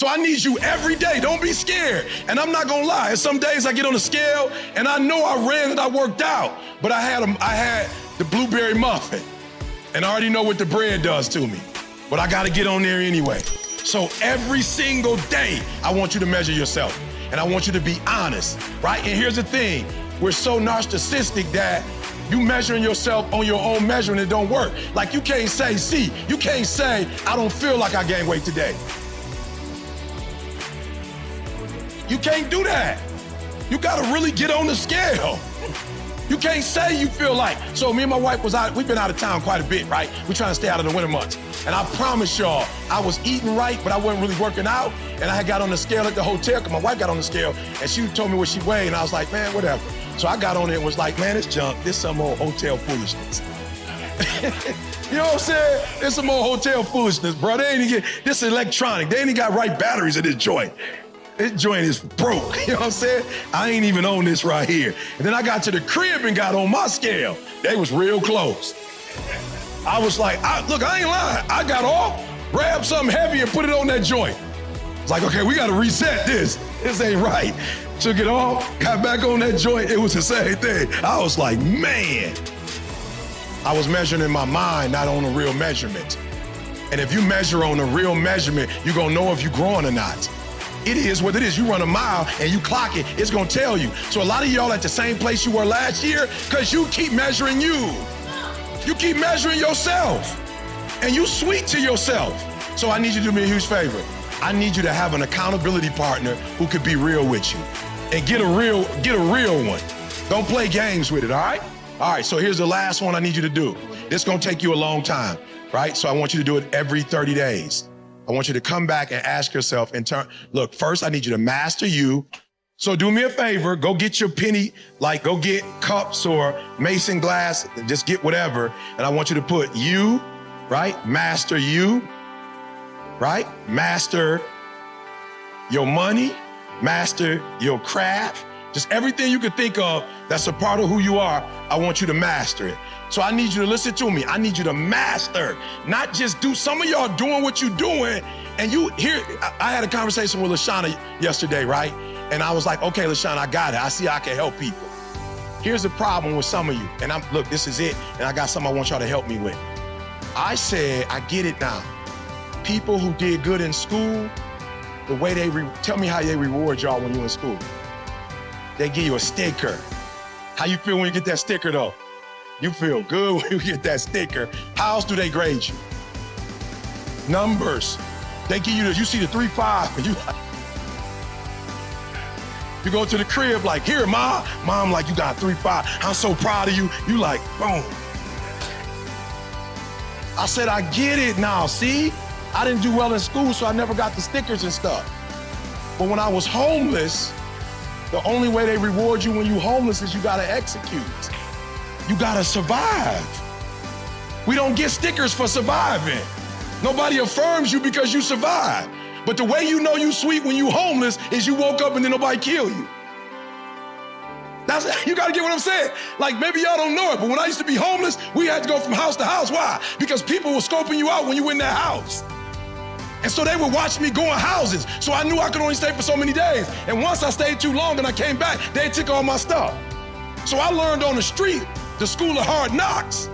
So I need you every day. Don't be scared. And I'm not gonna lie. Some days I get on the scale and I know I ran and I worked out, but I had the blueberry muffin, and I already know what the bread does to me. But I gotta get on there anyway. So every single day, I want you to measure yourself, and I want you to be honest, right? And here's the thing. We're so narcissistic that you measuring yourself on your own measure and it don't work. Like you can't say, I don't feel like I gained weight today. You can't do that. You gotta really get on the scale. You can't say you feel like. So me and my wife we've been out of town quite a bit, right? We're trying to stay out of the winter months. And I promise y'all, I was eating right, but I wasn't really working out. And I had got on the scale at the hotel, because my wife got on the scale, and she told me what she weighed, and I was like, man, whatever. So I got on it and was like, man, it's junk. This some old hotel foolishness. You know what I'm saying? It's some old hotel foolishness, bro. This electronic. They ain't even got right batteries in this joint. This joint is broke, you know what I'm saying? I ain't even on this right here. And then I got to the crib and got on my scale. They was real close. I was like, look, I ain't lying. I got off, grabbed something heavy and put it on that joint. It's like, okay, we gotta reset this. This ain't right. Took it off, got back on that joint. It was the same thing. I was like, man. I was measuring in my mind, not on a real measurement. And if you measure on a real measurement, you're gonna know if you're growing or not. It is what it is. You run a mile and you clock it, it's gonna tell you. So a lot of y'all at the same place you were last year because you keep measuring you. You keep measuring yourself. And you sweet to yourself. So I need you to do me a huge favor. I need you to have an accountability partner who could be real with you. And get a real one. Don't play games with it, all right? All right, so here's the last one I need you to do. This is gonna take you a long time, right? So I want you to do it every 30 days. I want you to come back and ask yourself in turn, look, first I need you to master you. So do me a favor, go get your penny, like go get cups or mason glass, just get whatever. And I want you to put you, right? Master you, right? Master your money, master your craft, just everything you could think of that's a part of who you are, I want you to master it. So I need you to listen to me. I need you to master, not just do. Some of y'all doing what you're doing, and I had a conversation with LaShawna yesterday, right? And I was like, okay, LaShawna, I got it. I see I can help people. Here's the problem with some of you, and look, this is it, and I got something I want y'all to help me with. I said, I get it now. People who did good in school, the way tell me how they reward y'all when you're in school. They give you a sticker. How you feel when you get that sticker though? You feel good when you get that sticker. How else do they grade you? Numbers. They give you you see the 3.5, and you go to the crib like, here, Mom. Mom like, you got 3.5. I'm so proud of you. You like, boom. I said, I get it now, see? I didn't do well in school, so I never got the stickers and stuff. But when I was homeless, the only way they reward you when you're homeless is you gotta execute. You gotta survive. We don't get stickers for surviving. Nobody affirms you because you survive. But the way you know you sweet when you homeless is you woke up and then nobody killed you. You gotta get what I'm saying. Like maybe y'all don't know it, but when I used to be homeless, we had to go from house to house. Why? Because people were scoping you out when you were in that house. And so they would watch me go in houses. So I knew I could only stay for so many days. And once I stayed too long and I came back, they took all my stuff. So I learned on the street, the school of hard knocks,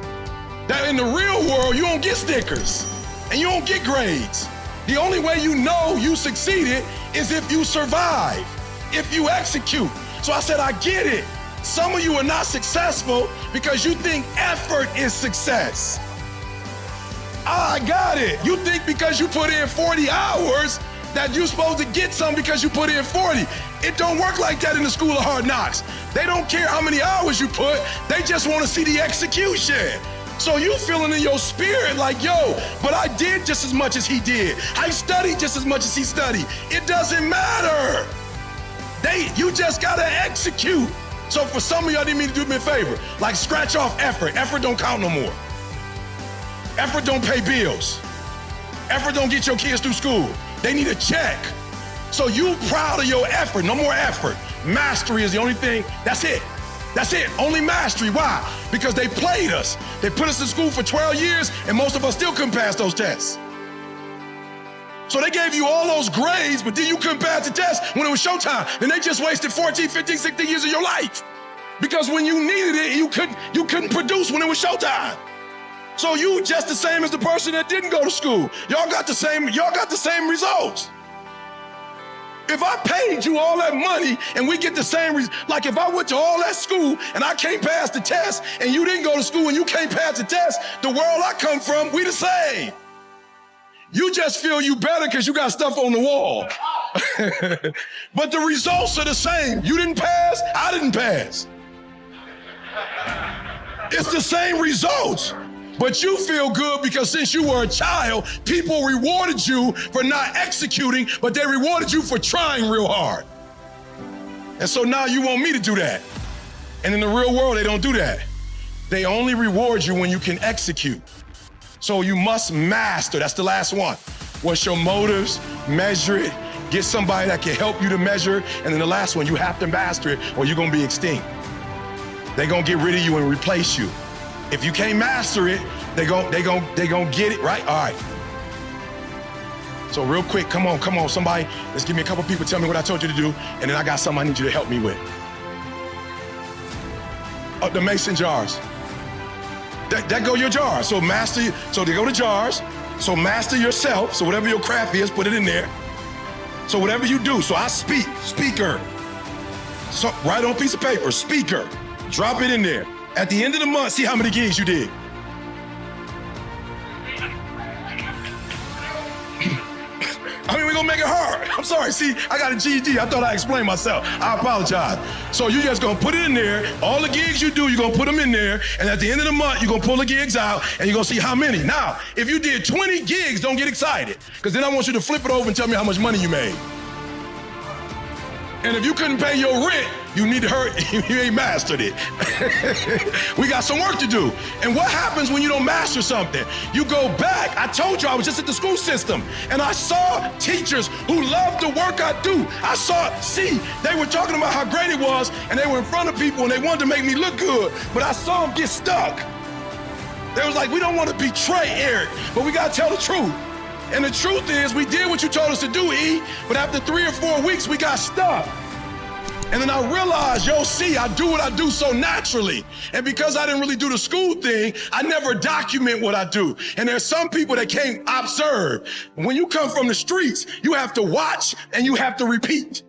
that in the real world, you don't get stickers and you don't get grades. The only way you know you succeeded is if you survive, if you execute. So I said, I get it. Some of you are not successful because you think effort is success. I got it. You think because you put in 40 hours that you're supposed to get some because you put in 40. It don't work like that in the school of hard knocks. They don't care how many hours you put. They just want to see the execution. So you feeling in your spirit like, yo, but I did just as much as he did. I studied just as much as he studied. It doesn't matter. You just gotta execute. So for some of y'all, didn't mean to do me a favor. Like scratch off effort. Effort don't count no more. Effort don't pay bills. Effort don't get your kids through school. They need a check. So you proud of your effort, no more effort. Mastery is the only thing, that's it. That's it, only mastery. Why? Because they played us. They put us in school for 12 years and most of us still couldn't pass those tests. So they gave you all those grades, but then you couldn't pass the test when it was showtime. Then they just wasted 14, 15, 16 years of your life. Because when you needed it, you couldn't produce when it was showtime. So you just the same as the person that didn't go to school. Y'all got the same results. If I paid you all that money and we get the same like if I went to all that school and I can't pass the test and you didn't go to school and you can't pass the test, the world I come from, we the same. You just feel you better because you got stuff on the wall. But the results are the same. You didn't pass, I didn't pass. It's the same results. But you feel good because since you were a child, people rewarded you for not executing, but they rewarded you for trying real hard. And so now you want me to do that. And in the real world, they don't do that. They only reward you when you can execute. So you must master, that's the last one. What's your motives? Measure it. Get somebody that can help you to measure it. And then the last one, you have to master it or you're gonna be extinct. They're gonna get rid of you and replace you. If you can't master it, they gon' get it, right? All right. So real quick, come on, somebody. Let's give me a couple people, tell me what I told you to do, and then I got something I need you to help me with. The mason jars. That go your jars. So they go to jars. So master yourself. So whatever your craft is, put it in there. So whatever you do, so I speaker. So write on a piece of paper, speaker. Drop it in there. At the end of the month, see how many gigs you did. I mean, we're gonna make it hard. I'm sorry, see, I got a GED. I thought I explained myself. I apologize. So you just gonna put it in there. All the gigs you do, you're gonna put them in there. And at the end of the month, you're gonna pull the gigs out and you're gonna see how many. Now, if you did 20 gigs, don't get excited. Because then I want you to flip it over and tell me how much money you made. And if you couldn't pay your rent, you need to hurry, you ain't mastered it. We got some work to do. And what happens when you don't master something? You go back. I told you I was just at the school system and I saw teachers who loved the work I do. They were talking about how great it was and they were in front of people and they wanted to make me look good, but I saw them get stuck. They was like, we don't want to betray Eric, but we got to tell the truth. And the truth is, we did what you told us to do, E, but after 3 or 4 weeks, we got stuck. And then I realized, I do what I do so naturally. And because I didn't really do the school thing, I never document what I do. And there's some people that can't observe. When you come from the streets, you have to watch and you have to repeat.